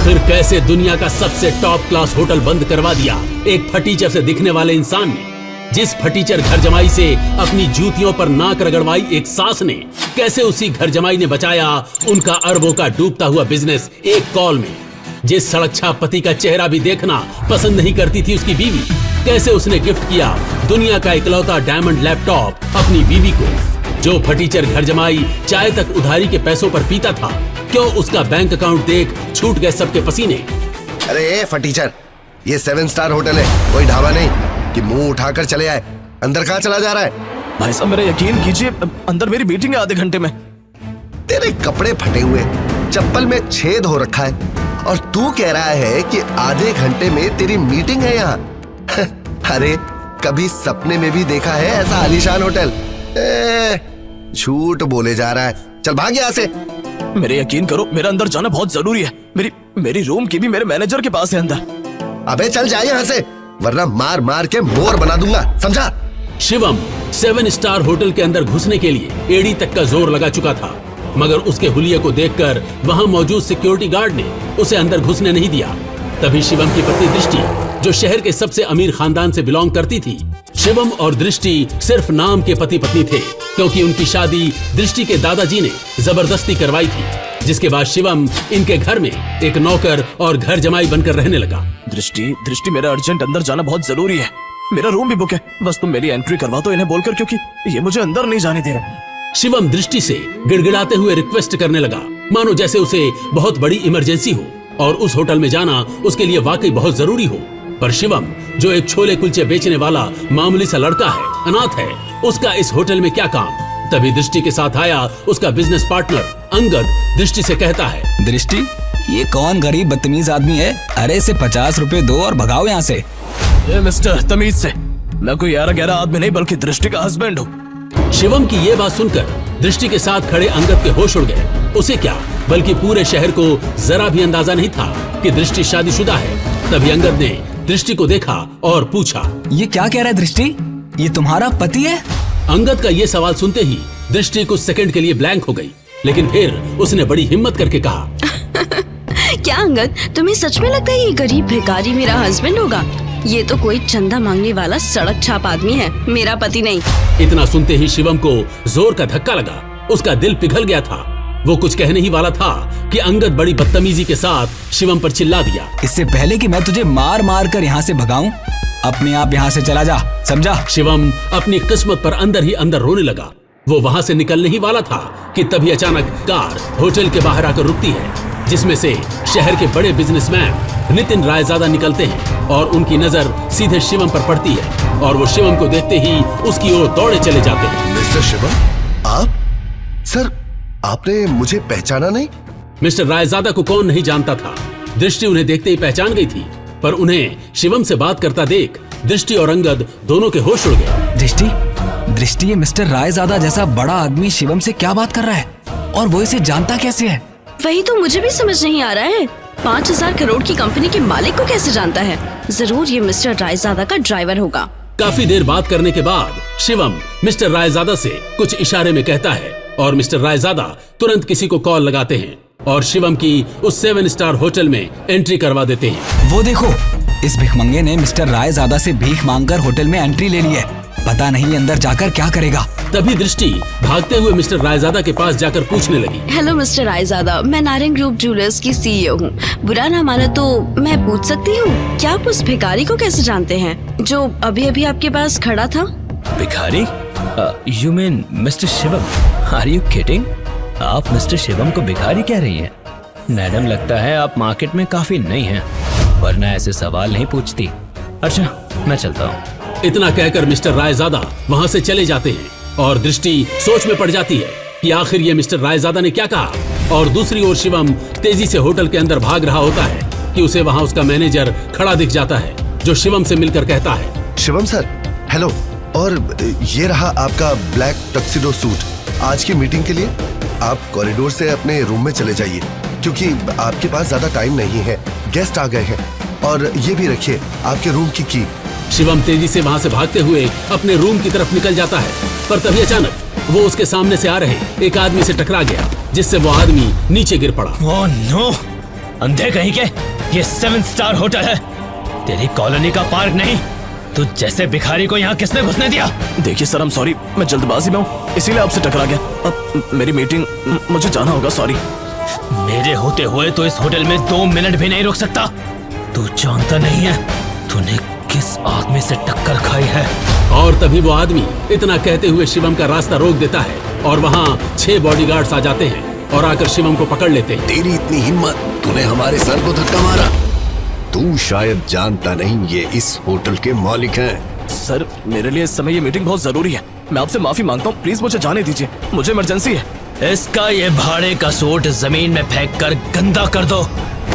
आखिर कैसे दुनिया का सबसे टॉप क्लास होटल बंद करवा दिया एक फटीचर से दिखने वाले इंसान ने? जिस फटीचर घर जमाई से अपनी जूतियों पर नाक रगड़वाई एक सास ने, कैसे उसी घर जमाई ने बचाया उनका अरबों का डूबता हुआ बिजनेस एक कॉल में? जिस सड़क छाप पति का चेहरा भी देखना पसंद नहीं करती थी उसकी बीवी, कैसे उसने गिफ्ट किया दुनिया का इकलौता डायमंड लैपटॉप अपनी बीवी को? जो फटीचर घर जमाई चाय तक उधारी के पैसों पर पीता था, क्यों उसका बैंक अकाउंट देख छूट गए सबके पसीने? अरे फटीचर, ये 7 स्टार होटल है, कोई ढाबा नहीं कि मुंह उठाकर चले आए। अंदर कहाँ चला जा रहा है? भाई साहब मेरा यकीन कीजिए, अंदर मेरी मीटिंग है आधे घंटे में। तेरे कपड़े फटे हुए, चप्पल में छेद हो रखा है और तू कह रहा है कि आधे घंटे में तेरी मीटिंग है यहाँ। अरे कभी सपने में भी देखा है ऐसा आलीशान होटल? झूठ बोले जा रहा है। चल भाग यहाँ से। मेरे यकीन करो, मेरा अंदर जाना बहुत जरूरी है। मेरी रूम की भी मेरे मैनेजर के पास है अंदर। अबे चल जाए यहाँ से, वरना मार मार के मोर बना दूंगा, समझा? शिवम 7 स्टार होटल के अंदर घुसने के लिए एड़ी तक का जोर लगा चुका था, मगर उसके हुलिये को देखकर वहां मौजूद सिक्योरिटी गार्ड ने उसे अंदर घुसने नहीं दिया। तभी शिवम की पत्नी दृष्टि, जो शहर के सबसे अमीर खानदान से बिलोंग करती थी, शिवम और दृष्टि सिर्फ नाम के पति पत्नी थे, क्योंकि उनकी शादी दृष्टि के दादाजी ने जबरदस्ती करवाई थी, जिसके बाद शिवम इनके घर में एक नौकर और घर जमाई बनकर रहने लगा। दृष्टि मेरा अर्जेंट अंदर जाना बहुत जरूरी है। मेरा रूम भी बुक है, बस तुम मेरी एंट्री करवा दो इन्हें बोलकर, क्योंकि ये मुझे अंदर नहीं जाने दे रहे। शिवम दृष्टि से गिड़गिड़ाते हुए रिक्वेस्ट करने लगा, मानो जैसे उसे बहुत बड़ी इमरजेंसी हो और उस होटल में जाना उसके लिए वाकई बहुत जरूरी हो। पर शिवम, जो एक छोले कुलचे बेचने वाला मामूली सा लड़का है, अनाथ है, उसका इस होटल में क्या काम? तभी दृष्टि के साथ आया उसका बिजनेस पार्टनर अंगद दृष्टि से कहता है, दृष्टि, ये कौन गरीब बदतमीज आदमी है? अरे इसे 50 रुपए दो और भगाओ यहाँ से। मिस्टर, तमीज से, मैं कोई 11 आदमी नहीं बल्कि दृष्टि का हस्बैंड हूँ। शिवम की ये बात सुनकर दृष्टि के साथ खड़े अंगद के होश उड़ गए। उसे क्या, बल्कि पूरे शहर को जरा भी अंदाजा नहीं था कि दृष्टि शादीशुदा है। तभी अंगद ने दृष्टि को देखा और पूछा, ये क्या कह रहा है दृष्टि? ये तुम्हारा पति है? अंगद का ये सवाल सुनते ही दृष्टि कुछ सेकंड के लिए ब्लैंक हो गई, लेकिन फिर उसने बड़ी हिम्मत करके कहा, क्या अंगद, तुम्हें सच में लगता है ये गरीब भिखारी मेरा हस्बैंड होगा? ये तो कोई चंदा मांगने वाला सड़क छाप आदमी है, मेरा पति नहीं। इतना सुनते ही शिवम को जोर का धक्का लगा, उसका दिल पिघल गया था। वो कुछ कहने ही वाला था कि अंगद बड़ी बदतमीजी के साथ शिवम पर चिल्ला दिया, इससे पहले कि मैं तुझे मार मार कर यहाँ से भगाऊं, अपने आप यहाँ से चला जा, समझा? शिवम अपनी किस्मत पर अंदर ही अंदर रोने लगा। वो वहाँ से निकलने ही वाला था कि तभी अचानक कार होटल के बाहर आकर रुकती है, जिसमें से शहर के बड़े बिजनेसमैन नितिन रायजादा निकलते हैं और उनकी नजर सीधे शिवम पर पड़ती है और वो शिवम को देखते ही उसकी ओर दौड़े चले जाते हैं। मिस्टर शिवम, आप? सर, आपने मुझे पहचाना नहीं? मिस्टर रायजादा को कौन नहीं जानता था। दृष्टि उन्हें देखते ही पहचान गई थी, पर उन्हें शिवम से बात करता देख दृष्टि और अंगद दोनों के होश उड़ गए। दृष्टि, ये मिस्टर रायजादा जैसा बड़ा आदमी शिवम से क्या बात कर रहा है और वो इसे जानता कैसे है? वही तो मुझे भी समझ नहीं आ रहा है। 5000 करोड़ की कंपनी के मालिक को कैसे जानता है? जरूर ये मिस्टर रायजादा का ड्राइवर होगा। काफी देर बात करने के बाद शिवम मिस्टर रायजादा से कुछ इशारे में कहता है और मिस्टर रायजादा तुरंत किसी को कॉल लगाते हैं और शिवम की उस 7 स्टार होटल में एंट्री करवा देते हैं। वो देखो, इस भिखमंगे ने मिस्टर रायजादा से भीख मांगकर होटल में एंट्री ले ली है। पता नहीं अंदर जाकर क्या करेगा। तभी दृष्टि भागते हुए मिस्टर रायजादा के पास जाकर पूछने लगी, हेलो मिस्टर रायजादा, मैं नारायण ग्रुप ज्वेलर्स की CEO हूँ। बुरा ना माना तो मैं पूछ सकती हूँ, क्या आप उस भिखारी को कैसे जानते हैं जो अभी अभी आपके पास खड़ा था? भिखारी? You mean mister Shivam? Are you kidding? आप मिस्टर शिवम को भिखारी कह रही हैं? मैडम, लगता है आप मार्केट में काफी नई हैं, वरना ऐसे सवाल नहीं पूछती। अच्छा, मैं चलता हूँ। इतना कहकर मिस्टर रायजादा वहाँ से चले जाते हैं और दृष्टि सोच में पड़ जाती है कि आखिर ये मिस्टर रायजादा ने क्या कहा। और दूसरी ओर शिवम तेजी से होटल के अंदर भाग रहा होता है कि उसे वहाँ उसका मैनेजर खड़ा दिख जाता है, जो शिवम से मिलकर कहता है, शिवम सर, हेलो, और ये रहा आपका ब्लैक टक्सिडो सूट। आज की मीटिंग के लिए आप कॉरिडोर से अपने रूम में चले जाइए, क्योंकि आपके पास ज्यादा टाइम नहीं है, गेस्ट आ गए हैं। और ये भी रखिए आपके रूम की की। शिवम तेजी से वहाँ से भागते हुए अपने रूम की तरफ निकल जाता है, पर तभी अचानक वो उसके सामने से आ रहे एक आदमी से टकरा गया, जिससे वो आदमी नीचे गिर पड़ा। Oh no! अंधे कहीं के, ये 7 स्टार होटल है, तेरी कॉलोनी का पार्क नहीं। तू जैसे भिखारी को यहाँ किसने घुसने दिया? देखिए सर, I'm sorry, मैं जल्दबाजी में हूँ, इसीलिए आपसे टकरा गया। अब मेरी मीटिंग, मुझे जाना होगा, सॉरी। मेरे होते हुए तो इस होटल में 2 मिनट भी नहीं रुक सकता। तू जानता नहीं है तूने किस आदमी से टक्कर खाई है। और तभी वो आदमी इतना कहते हुए शिवम का रास्ता रोक देता है और वहाँ 6 बॉडीगार्ड्स आ जाते हैं और आकर शिवम को पकड़ लेते हैं। तेरी इतनी हिम्मत, तूने हमारे सर को धक्का मारा। तू शायद जानता नहीं, ये इस होटल के मालिक हैं। सर, मेरे लिए इस समय ये मीटिंग बहुत जरूरी है, मैं आपसे माफी मांगता हूँ, प्लीज मुझे जाने दीजिए, मुझे इमरजेंसी है। इसका ये भाड़े का सूट जमीन में फेंक कर गंदा कर दो।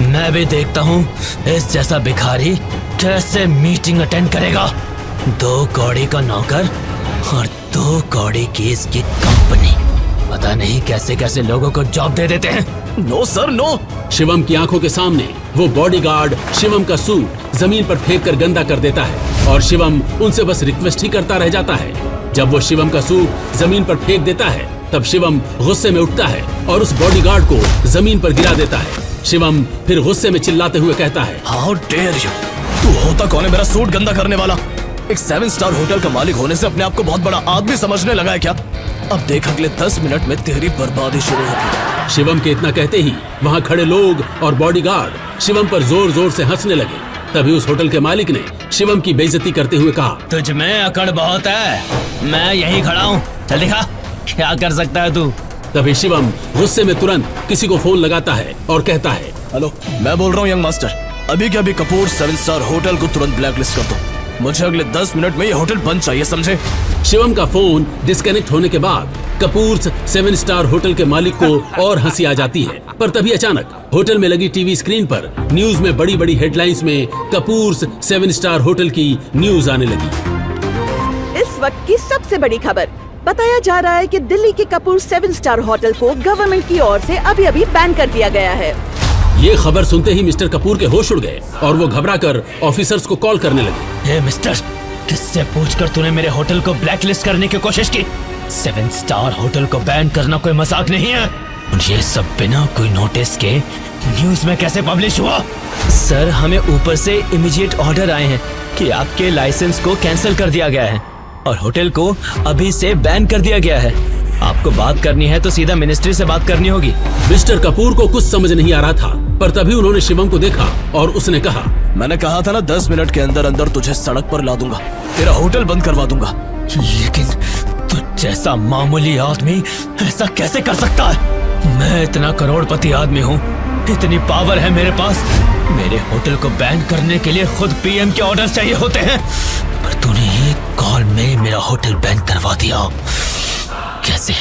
मैं भी देखता हूँ इस जैसा भिखारी कैसे मीटिंग अटेंड करेगा। 2 कौड़ी का नौकर और 2 कौड़ी की इसकी कंपनी, पता नहीं कैसे कैसे लोगों को जॉब दे देते हैं। No sir, no. शिवम की आंखों के सामने वो बॉडीगार्ड शिवम का सूट जमीन पर फेंक कर गंदा कर देता है और शिवम उनसे बस रिक्वेस्ट ही करता रह जाता है। जब वो शिवम का सूट जमीन पर फेंक देता है तब शिवम गुस्से में उठता है और उस बॉडीगार्ड को जमीन पर गिरा देता है। शिवम फिर गुस्से में चिल्लाते हुए कहता है, हाउ डेयर यू, तू होता कौन है मेरा सूट गंदा करने वाला? एक 7 स्टार होटल का मालिक होने से अपने आप को बहुत बड़ा आदमी समझने लगा है क्या? अब देख, अगले 10 मिनट में तेरी बर्बादी शुरू होगी। शिवम के इतना कहते ही वहाँ खड़े लोग और बॉडीगार्ड शिवम पर जोर जोर से हंसने लगे। तभी उस होटल के मालिक ने शिवम की बेइज्जती करते हुए कहा, तुझ में अकड़ बहुत है, मैं यहीं खड़ा हूँ, चल दिखा क्या कर सकता है तू। तभी शिवम गुस्से में तुरंत किसी को फोन लगाता है और कहता है, हेलो, मैं बोल रहा हूँ यंग मास्टर, अभी के अभी कपूर 7 स्टार होटल को तुरंत ब्लैकलिस्ट कर दो। मुझे अगले 10 मिनट में ये होटल बंद चाहिए, समझे? शिवम का फोन डिस्कनेक्ट होने के बाद कपूर 7 स्टार होटल के मालिक को और हंसी आ जाती है। पर तभी अचानक होटल में लगी टीवी स्क्रीन पर न्यूज में बड़ी बड़ी हेडलाइंस में कपूर 7 स्टार होटल की न्यूज आने लगी। इस वक्त की सबसे बड़ी खबर, बताया जा रहा है कि दिल्ली के कपूर 7 स्टार होटल को गवर्नमेंट की ओर से अभी अभी बैन कर दिया गया है। ये खबर सुनते ही मिस्टर कपूर के होश उड़ गए और वो घबराकर ऑफिसर्स को कॉल करने लगे। हे मिस्टर, किससे पूछकर तूने मेरे होटल को ब्लैकलिस्ट करने की कोशिश की? 7 स्टार होटल को बैन करना कोई मजाक नहीं है। ये सब बिना कोई नोटिस के न्यूज में कैसे पब्लिश हुआ? सर, हमें ऊपर से इमीडिएट ऑर्डर आए हैं कि आपके लाइसेंस को कैंसिल कर दिया गया है और होटल को अभी से बैन कर दिया गया है। आपको बात करनी है तो सीधा मिनिस्ट्री से बात करनी होगी। मिस्टर कपूर को कुछ समझ नहीं आ रहा था, पर तभी उन्होंने शिवम को देखा और उसने कहा, मैंने कहा था ना 10 मिनट के अंदर अंदर तुझे सड़क पर ला दूंगा, तेरा होटल बंद करवा दूंगा। लेकिन तू जैसा मामूली आदमी ऐसा कैसे कर सकता है? मैं इतना करोड़पति आदमी हूँ, इतनी पावर है मेरे पास, मेरे होटल को बैन करने के लिए खुद पीएम के ऑर्डर चाहिए होते हैं, पर तूने एक कॉल में मेरा होटल बैन करवा दिया। कैसे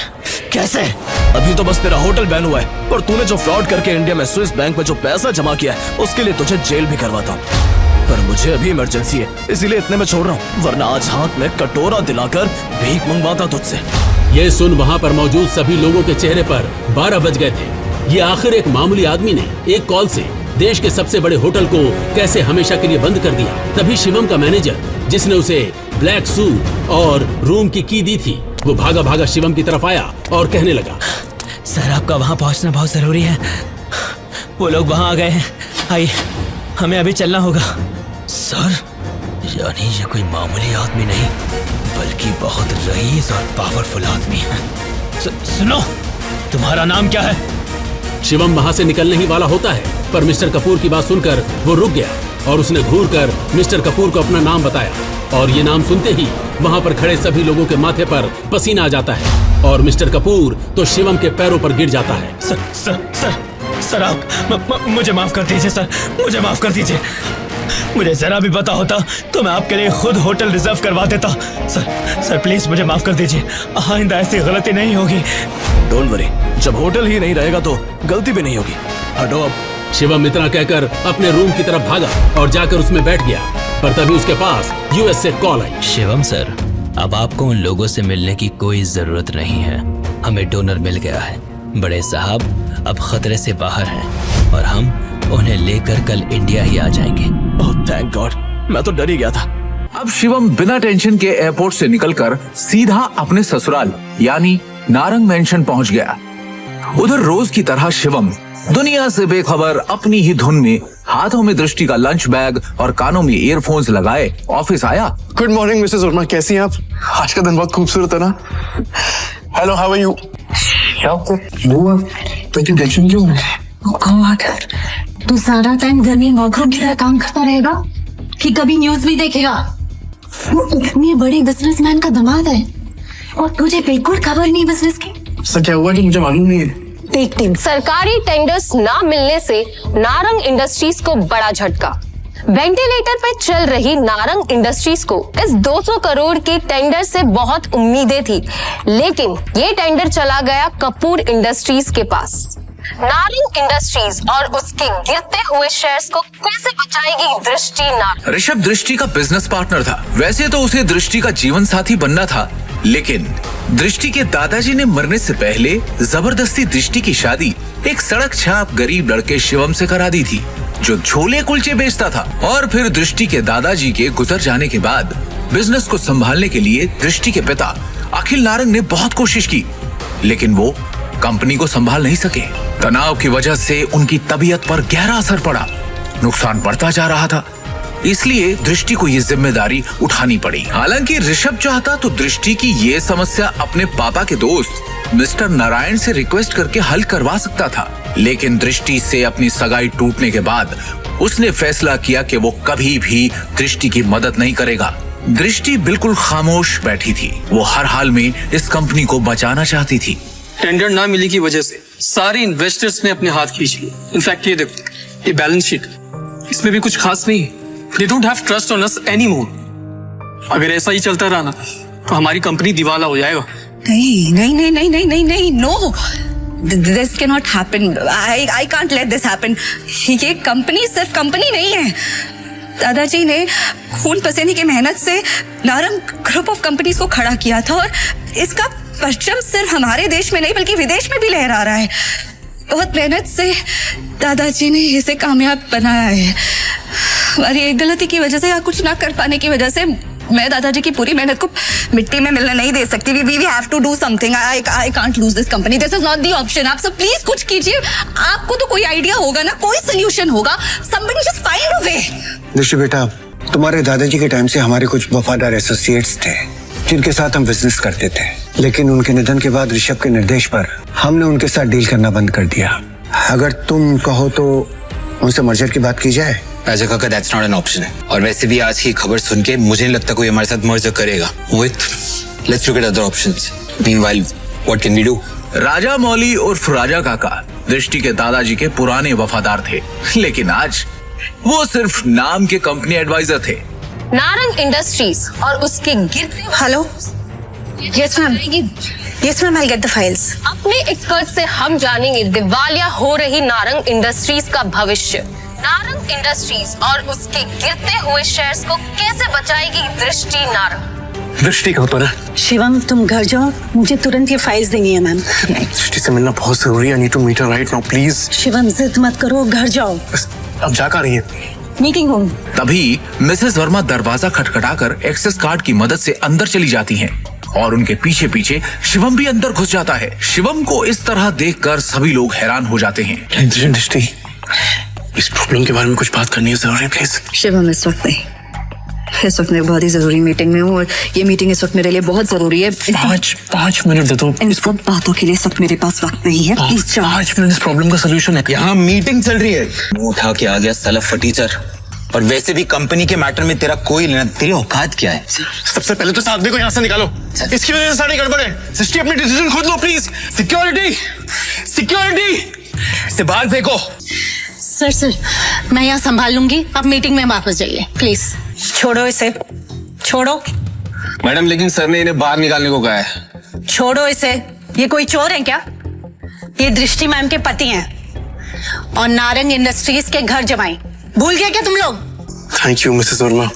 कैसे? अभी तो बस तेरा होटल बैन हुआ है, पर तूने जो फ्रॉड करके इंडिया में स्विस बैंक में जो पैसा जमा किया है उसके लिए तुझे जेल भी करवाता हूँ। पर मुझे अभी इमरजेंसी है, इसीलिए इतने में छोड़ रहा हूँ, वरना आज हाथ में कटोरा दिलाकर भीख मंगवाता तुझसे। ये सुन वहाँ पर मौजूद सभी लोगों के चेहरे पर 12 बज गए थे। ये आखिर एक मामूली आदमी ने एक कॉल से देश के सबसे बड़े होटल को कैसे हमेशा के लिए बंद कर दिया। तभी शिवम का मैनेजर, जिसने उसे ब्लैक सूट और रूम की की दी थी, वो भागा भागा शिवम की तरफ आया और कहने लगा, सर, आपका वहाँ पहुँचना बहुत जरूरी है, वो लोग वहाँ आ गए हैं, आइए हमें अभी चलना होगा। सर, यानी ये कोई मामूली आदमी नहीं बल्कि बहुत रईस और पावरफुल आदमी है। सुनो, तुम्हारा नाम क्या है? शिवम वहाँ से निकलने ही वाला होता है, पर मिस्टर कपूर की बात सुनकर वो रुक गया और उसने घूरकर मिस्टर कपूर को अपना नाम बताया और ये नाम सुनते ही वहाँ पर खड़े सभी लोगों के माथे पर पसीना आ जाता है और मिस्टर कपूर तो शिवम के पैरों पर गिर जाता है। सर, आप मुझे माफ कर दीजिए सर, मुझे माफ कर दीजिए। मुझे जरा भी पता होता तो मैं आपके लिए खुद होटल रिजर्व करवा देता। सर प्लीज मुझे माफ कर दीजिए, आइंदा ऐसी गलती नहीं होगी। डोंट वरी, जब होटल ही नहीं रहेगा तो गलती भी नहीं होगी। हटो अब। शिवम इतना कहकर अपने रूम की तरफ भागा और जाकर उसमें बैठ गया, पर तभी उसके पास यूएस से कॉल आई। शिवम सर, अब आपको उन लोगों से मिलने की कोई जरूरत नहीं है, हमें डोनर मिल गया है। बड़े साहब अब खतरे से बाहर हैं और हम उन्हें लेकर कल इंडिया ही आ जाएंगे। ओह थैंक गॉड, मैं तो डर ही गया था। अब शिवम बिना टेंशन के एयरपोर्ट से निकलकर सीधा अपने ससुराल यानी नारंग मेंशन पहुंच गया। उधर रोज की तरह शिवम दुनिया से बेखबर अपनी ही धुन में हाथों में दृष्टि का लंच बैग और कानों में ईयरफोन्स लगाए ऑफिस आया। गुड मॉर्निंग मिसेस वर्मा, कैसी हैं आप? आज का दिन बहुत खूबसूरत है ना? Hello, how are you? क्या तो टेंशन क्यों है? गॉड, तू सारा टाइम घर में नौकरों की तरह काम करता रहेगा कि कभी न्यूज भी देखेगा? वो इतने बड़े बिजनेसमैन का दामाद है और तुझे बिल्कुल खबर नहीं बिजनेस की। सर क्या हुआ कि मुझे मालूम नहीं है। सरकारी टेंडर्स ना मिलने से नारंग इंडस्ट्रीज को बड़ा झटका। वेंटिलेटर पर चल रही नारंग इंडस्ट्रीज को इस 200 करोड़ के टेंडर से बहुत उम्मीदें थी, लेकिन ये टेंडर चला गया कपूर इंडस्ट्रीज के पास। नारंग इंडस्ट्रीज और उसके गिरते हुए शेयर्स को कैसे बचाएगी दृष्टि नारंग? ऋषभ दृष्टि का बिजनेस पार्टनर था। वैसे तो उसे दृष्टि का जीवन साथी बनना था, लेकिन दृष्टि के दादाजी ने मरने से पहले जबरदस्ती दृष्टि की शादी एक सड़क छाप गरीब लड़के शिवम से करा दी थी, जो छोले कुलचे बेचता था। और फिर दृष्टि के दादाजी के गुजर जाने के बाद बिजनेस को संभालने के लिए दृष्टि के पिता अखिल नारंग ने बहुत कोशिश की, लेकिन वो कंपनी को संभाल नहीं सके। तनाव की वजह से उनकी तबीयत पर गहरा असर पड़ा, नुकसान बढ़ता जा रहा था। इसलिए दृष्टि को ये जिम्मेदारी उठानी पड़ी। हालांकि ऋषभ चाहता तो दृष्टि की ये समस्या अपने पापा के दोस्त मिस्टर नारायण से रिक्वेस्ट करके हल करवा सकता था, लेकिन दृष्टि से अपनी सगाई टूटने के बाद उसने फैसला किया कि वो कभी भी दृष्टि की मदद नहीं करेगा। दृष्टि बिल्कुल खामोश बैठी थी। वो हर हाल में इस कंपनी को बचाना चाहती थी। टेंडर ना मिलने की वजह से सारे इन्वेस्टर्स ने अपने हाथ खींच लिए। इनफैक्ट ये देखो, ये बैलेंस शीट, इसमें भी कुछ खास नहीं है। They don't have trust on us anymore. अगर ऐसा ही चलता रहा ना तो हमारी कंपनी दिवाला हो जाएगा। नहीं नहीं नहीं नहीं नहीं नहीं नहीं, no, this cannot happen. I can't let this happen. ये कंपनी सिर्फ कंपनी नहीं है। दादाजी ने खून पसीने की मेहनत से नारंग ग्रुप ऑफ कंपनीज को खड़ा किया था और इसका परचम सिर्फ हमारे देश में नहीं बल्कि विदेश में भी लहरा रहा है। बहुत मेहनत से दादाजी ने इसे कामयाब बनाया है। हमारी एक गलती की वजह से या कुछ ना कर पाने की वजह से मैं दादाजी की पूरी मेहनत को मिट्टी में मिलने नहीं दे सकती। We have to do something. I can't lose this company. This is not the option. आप सब प्लीज कुछ कीजिए। आपको तो कोई आइडिया होगा ना, कोई सोल्यूशन होगा। Somebody just find a way. दृष्टि बेटा, तुम्हारे दादाजी के टाइम से हमारे कुछ वफादार एसोसिएट्स थे जिनके साथ हम बिजनेस करते थे, लेकिन उनके निधन के बाद ऋषभ के निर्देश पर हमने उनके साथ डील करना बंद कर दिया। अगर तुम कहो तो उनसे मर्जर की बात की जाए। राजा काका, दैट्स नॉट एन ऑप्शन है। और वैसे भी आज की खबर सुन के मुझे नहीं लगता कोई हमारे साथ मर्जर करेगा। Let's look at other options. Meanwhile what can we do? Raja Mouli उर्फ राजा काका दृष्टि के दादाजी के पुराने वफादार थे, लेकिन आज वो सिर्फ नाम के कंपनी एडवाइजर थे। नारंग इंडस्ट्रीज और उसके गिरते। Hello, yes ma'am, yes ma'am, I get the files. अपने एक्सपर्ट से हम जानेंगे दिवालिया हो रही नारंग इंडस्ट्रीज का भविष्य। नारंग इंडस्ट्रीज और उसके गिरते हुए शेयर्स को कैसे बचाएगी दृष्टि नारंग? दृष्टि कहाँ पर है? शिवम, तुम घर जाओ, मुझे तुरंत ये फाइल्स देनी है मैम। दृष्टि से मिलना बहुत जरूरी है। I need to meet her right now please. Shivam, जिद मत करो, घर जाओ। अब जा कर रही है? Meeting room. तभी मिसेस वर्मा दरवाजा खटखटाकर एक्सेस कार्ड की मदद से अंदर चली जाती हैं और उनके पीछे पीछे शिवम भी अंदर घुस जाता है। शिवम को इस तरह देखकर सभी लोग हैरान हो जाते हैं। दृष्टि, इस प्रॉब्लम के बारे में कुछ बात करनी है जरूरी, प्लीज। शिवम, इस वक्त नहीं, इस वक्त मैं बहुत ही जरूरी मीटिंग में हूँ और ये मीटिंग इस वक्त मेरे लिए बहुत जरूरी है। 5 मिनट दे दो। इन सब बातों के लिए इस वक्त मेरे पास वक्त नहीं है। 5 मिनट इस प्रॉब्लम का सोल्यूशन है। यहाँ मीटिंग चल रही है। उठा के आ गया साला फटीचर। और वैसे भी कंपनी के मैटर में तेरा कोई लेना, तेरी औकात क्या है? सबसे पहले तो साधवी को यहाँ से निकालो। इसकी वजह से सारी गड़बड़ है। सृष्टि, अपनी डिसीजन खुद लो प्लीज। सिक्योरिटी, सिक्योरिटी से बाहर फेंको। सर, मैं यहाँ संभाल लूंगी, आप मीटिंग में वापस जाइए प्लीज। छोड़ो इसे, छोड़ो। मैडम, लेकिन सर ने इन्हें बाहर निकालने को कहा है। छोड़ो इसे, ये कोई चोर है क्या? ये दृष्टि मैम के पति हैं और नारंग इंडस्ट्रीज के घर जमाई। भूल गए क्या तुम लोग? Thank you Mrs Verma.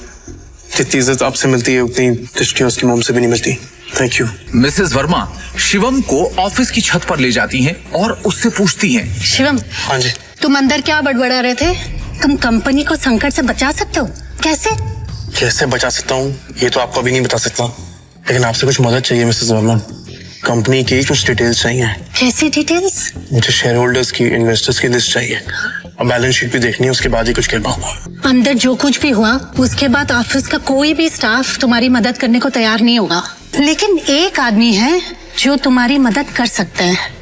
जितनी इज्जत आपसे मिलती है उतनी दृष्टि उसकी मॉम से भी नहीं मिलती। Thank you. Mrs Verma Shivam को ऑफिस की छत पर ले जाती हैं और उससे पूछती हैं। शिवम, हाँ जी। तुम अंदर क्या बड़बड़ा रहे थे? तुम कंपनी को संकट से बचा सकते हो, कैसे बचा सकता हूँ ये तो आपको अभी नहीं बता सकता, लेकिन आपसे कुछ मदद चाहिए मिसेस वर्मा। कंपनी की कुछ डिटेल्स चाहिए। कैसी डिटेल्स? मुझे शेयर होल्डर्स की, इन्वेस्टर्स की लिस्ट चाहिए और बैलेंस शीट भी देखनी है, उसके बाद ही कुछ कह पाऊंगा। अंदर जो कुछ भी हुआ उसके बाद ऑफिस का कोई भी स्टाफ तुम्हारी मदद करने को तैयार नहीं होगा, लेकिन एक आदमी है जो तुम्हारी मदद कर सकता है।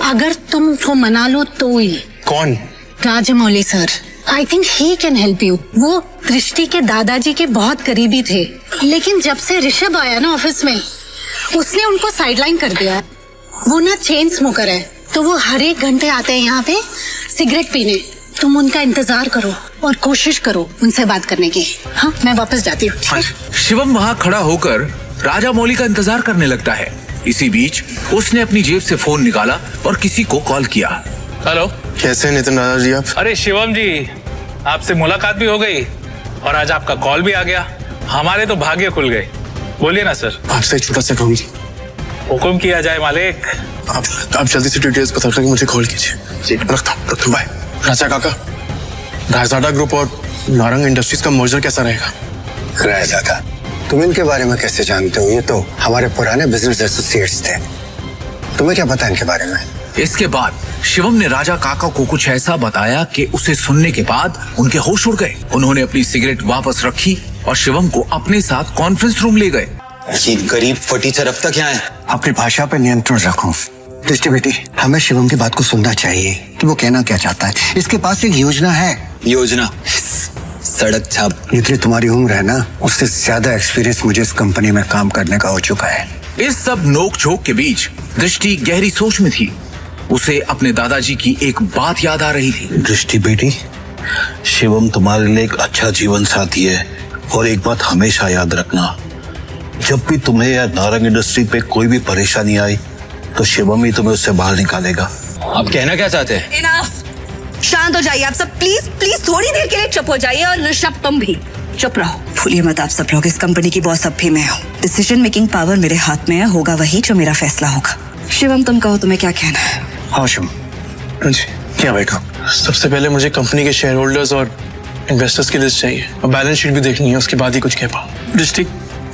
अगर तुम उसको मना लो तो ही। कौन? Rajamouli sir. I think he can help you. वो दृष्टि के दादाजी के बहुत करीबी थे, लेकिन जब से ऋषभ आया ना ऑफिस में, उसने उनको साइडलाइन कर दिया। वो ना चेन स्मोकर है, तो वो हर एक घंटे आते हैं यहाँ पे सिगरेट पीने। तुम उनका इंतजार करो और कोशिश करो उनसे बात करने की। हाँ, मैं वापस जाती हूँ। शिवम वहाँ खड़ा होकर राजा मौली का इंतजार करने लगता है। इसी बीच उसने अपनी जेब से फोन निकाला और किसी को कॉल किया। हेलो, कैसे नितिन राजा जी आप? अरे शिवम जी, आपसे मुलाकात भी हो गई और आज आपका कॉल भी आ गया। हमारे तो भाग्य खुल गए। बोलिए ना सर। आपसे एक छोटा सा काम। हुक्म किया जाए मालिक। आप जल्दी से डिटेल्स बता कर मुझे कॉल कीजिए। रखता हूँ, बाय। राजा काका, रायजादा ग्रुप और नारंग इंडस्ट्रीज का मर्जर कैसा रहेगा? रायजादा, तुम इनके बारे में कैसे जानते हो? ये तो हमारे पुराने बिजनेस एसोसिएट्स थे। तुम्हें क्या पता इनके बारे में? इसके बाद शिवम ने राजा काका को कुछ ऐसा बताया कि उसे सुनने के बाद उनके होश उड़ गए। उन्होंने अपनी सिगरेट वापस रखी और शिवम को अपने साथ कॉन्फ्रेंस रूम ले गए। ये गरीब फटीचर अब तक यहाँ है। अपनी भाषा पर नियंत्रण रखो। दृष्टि बेटी, हमें शिवम की बात को सुनना चाहिए कि वो कहना क्या चाहता है। इसके पास एक योजना है। योजना? सड़क छाप। जितनी तुम्हारी उम्र है ना, उससे ज्यादा एक्सपीरियंस मुझे इस कंपनी में काम करने का हो चुका है। इस सब नोक झोंक के बीच दृष्टि गहरी सोच में थी। उसे अपने दादाजी की एक बात याद आ रही थी। दृष्टि बेटी, शिवम तुम्हारे लिए एक अच्छा जीवन साथी है और एक बात हमेशा याद रखना, जब भी तुम्हें या नारंग इंडस्ट्री पे कोई भी परेशानी आई तो शिवम ही तुम्हें उससे बाहर निकालेगा। आप कहना क्या चाहते हैं? इनफ। शांत हो जाइए आप सब, प्लीज प्लीज थोड़ी देर के लिए चुप हो जाइए। और ऋषभ, तुम भी चुप रहो। भूलिए मत आप सब लोग, इस कंपनी की बॉस अब भी मैं हूँ। डिसीजन मेकिंग पावर मेरे हाथ में है। होगा वही जो मेरा फैसला होगा। शिवम, तुम कहो तुम्हें क्या कहना है? हाँ शिवम जी, क्या बैठो। सबसे पहले मुझे कंपनी के शेयर होल्डर्स और इन्वेस्टर्स की लिस्ट चाहिए और बैलेंस शीट भी देखनी है, उसके बाद ही कुछ कह पाऊँ। दृष्टि,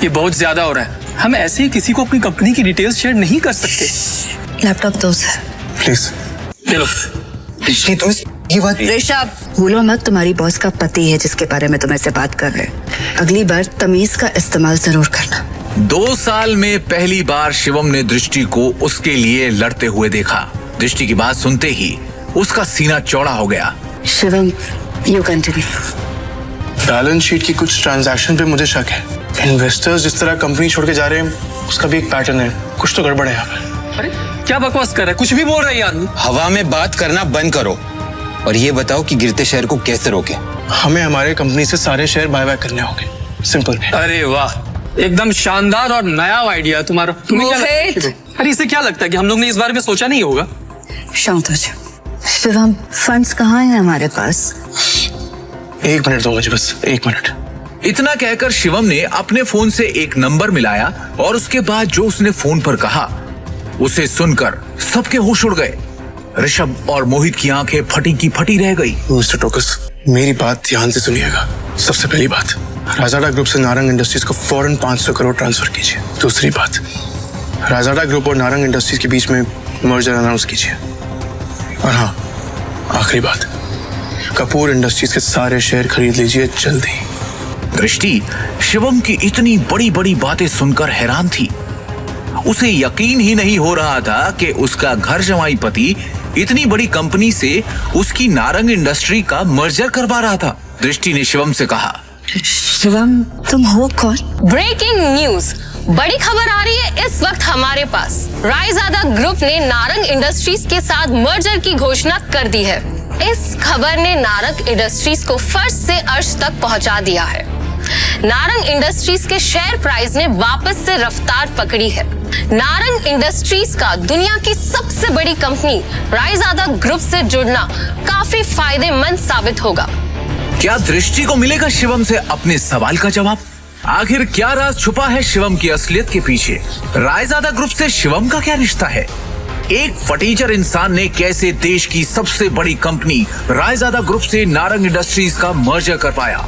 ये बहुत ज्यादा हो रहा है। हम ऐसे ही किसी को अपनी कंपनी की डिटेल्स शेयर नहीं कर सकते। लैपटॉप दो सर। प्लीज। चलो। दृष्टि, तो ये बात। ऋषभ, भूलो मत तुम्हारी बॉस का पति है जिसके बारे में तुम ऐसे बात कर रहे हैं। अगली बार तमीज का इस्तेमाल जरूर करना। 2 साल में पहली बार शिवम ने दृष्टि को उसके लिए लड़ते हुए देखा। दृष्टि की बात सुनते ही उसका सीना चौड़ा हो गया। Shivam, you continue. Balance sheet की कुछ ट्रांजैक्शन पे मुझे शक है। इन्वेस्टर्स जिस तरह कंपनी छोड़ के जा रहे हैं, उसका भी एक पैटर्न है। कुछ तो गड़बड़ है यहाँ पे। अरे क्या बकवास कर रहा है? कुछ भी बोल रहा है यार। हवा में बात करना बंद करो और ये बताओ कि गिरते शेयर को कैसे रोके। हमें हमारे कंपनी से सारे शेयर बाय करने होंगे। सिंपल। अरे वाह, एकदम शानदार और नया आइडिया तुम्हारा। तुम्हें क्या लगता है? अरे इसे क्या लगता है कि हम लोग ने इस बारे में सोचा नहीं होगा? शांत हो जाओ। शिवम, फंड्स कहाँ हैं हमारे पास? 1 मिनट दो मुझे, बस 1 मिनट। इतना कहकर शिवम ने अपने फोन से एक नंबर मिलाया और उसके बाद जो उसने फोन पर कहा उसे सुनकर सबके होश उड़ गए। ऋषभ और मोहित की आंखें फटी की फटी रह गई। मिस्टर टोकस, मेरी बात ध्यान से सुनिएगा। सबसे पहली बात, राजाडा ग्रुप से नारंग इंडस्ट्रीज को फौरन 500 करोड़ ट्रांसफर कीजिए। दूसरी बात, राजाडा ग्रुप और नारंग इंडस्ट्रीज के बीच में मर्जर अनाउंस कीजिए। और हाँ, आखिरी बात, कपूर इंडस्ट्रीज के सारे शेयर खरीद लीजिए जल्दी। दृष्टि शिवम की इतनी बड़ी बड़ी बातें सुनकर हैरान थी। उसे यकीन ही नहीं हो रहा था कि उसका घर जमाई पति इतनी बड़ी कंपनी से उसकी नारंग इंडस्ट्री का मर्जर करवा रहा था। दृष्टि ने शिवम से कहा, शिवम, तुम हो कौन? ब्रेकिंग न्यूज, बड़ी खबर आ रही है इस वक्त हमारे पास। रायजादा ग्रुप ने नारंग इंडस्ट्रीज के साथ मर्जर की घोषणा कर दी है। इस खबर ने नारंग इंडस्ट्रीज को फर्श से अर्श तक पहुंचा दिया है। नारंग इंडस्ट्रीज के शेयर प्राइस ने वापस से रफ्तार पकड़ी है। नारंग इंडस्ट्रीज का दुनिया की सबसे बड़ी कंपनी रायजादा ग्रुप से जुड़ना काफी फायदेमंद साबित होगा। क्या दृष्टि को मिलेगा शिवम से अपने सवाल का जवाब? आखिर क्या राज छुपा है शिवम की असलियत के पीछे? रायजादा ग्रुप से शिवम का क्या रिश्ता है? एक फटीचर इंसान ने कैसे देश की सबसे बड़ी कंपनी रायजादा ग्रुप से नारंग इंडस्ट्रीज का मर्जर करवाया?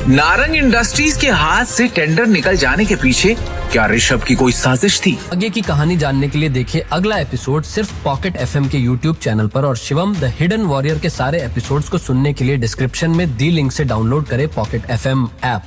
नारंग इंडस्ट्रीज के हाथ से टेंडर निकल जाने के पीछे क्या ऋषभ की कोई साजिश थी? आगे की कहानी जानने के लिए देखिए अगला एपिसोड सिर्फ पॉकेट एफएम के यूट्यूब चैनल पर और शिवम द हिडन वॉरियर के सारे एपिसोड्स को सुनने के लिए डिस्क्रिप्शन में दी लिंक से डाउनलोड करें पॉकेट एफएम ऐप।